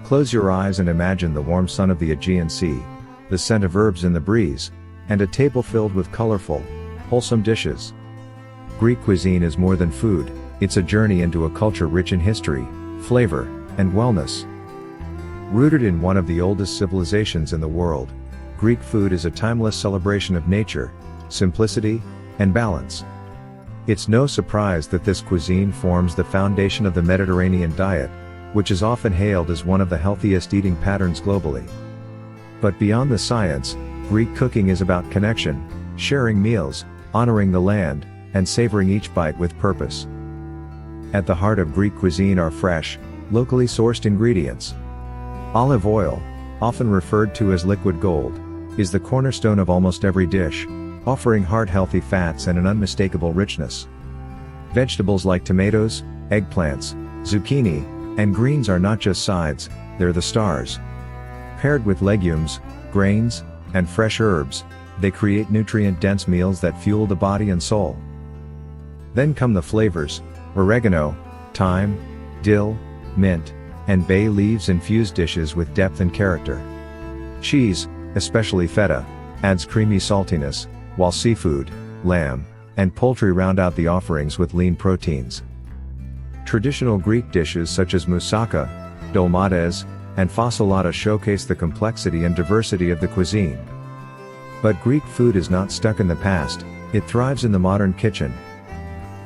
Close your eyes and imagine the warm sun of the Aegean Sea, the scent of herbs in the breeze, and a table filled with colorful, wholesome dishes. Greek cuisine is more than food, it's a journey into a culture rich in history, flavor, and wellness. Rooted in one of the oldest civilizations in the world, Greek food is a timeless celebration of nature, simplicity, and balance. It's no surprise that this cuisine forms the foundation of the Mediterranean diet, which is often hailed as one of the healthiest eating patterns globally. But beyond the science, Greek cooking is about connection, sharing meals, honoring the land, and savoring each bite with purpose. At the heart of Greek cuisine are fresh, locally sourced ingredients. Olive oil, often referred to as liquid gold, is the cornerstone of almost every dish, offering heart-healthy fats and an unmistakable richness. Vegetables like tomatoes, eggplants, zucchini, and greens are not just sides, they're the stars. Paired with legumes, grains, and fresh herbs, they create nutrient-dense meals that fuel the body and soul. Then come the flavors: oregano, thyme, dill, mint, and bay leaves infuse dishes with depth and character. Cheese, especially feta, adds creamy saltiness, while seafood, lamb, and poultry round out the offerings with lean proteins. Traditional Greek dishes such as moussaka, dolmades, and fasolata showcase the complexity and diversity of the cuisine. But Greek food is not stuck in the past, it thrives in the modern kitchen.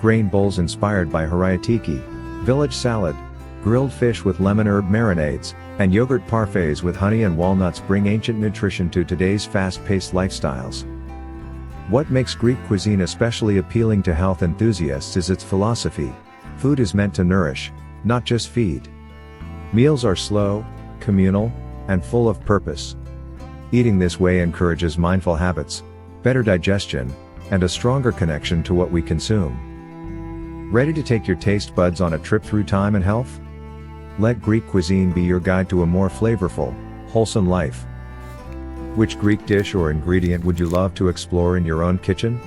Grain bowls inspired by hariatiki, village salad, grilled fish with lemon herb marinades, and yogurt parfaits with honey and walnuts bring ancient nutrition to today's fast-paced lifestyles. What makes Greek cuisine especially appealing to health enthusiasts is its philosophy: food is meant to nourish, not just feed. Meals are slow, communal, and full of purpose. Eating this way encourages mindful habits, better digestion, and a stronger connection to what we consume. Ready to take your taste buds on a trip through time and health? Let Greek cuisine be your guide to a more flavorful, wholesome life. Which Greek dish or ingredient would you love to explore in your own kitchen?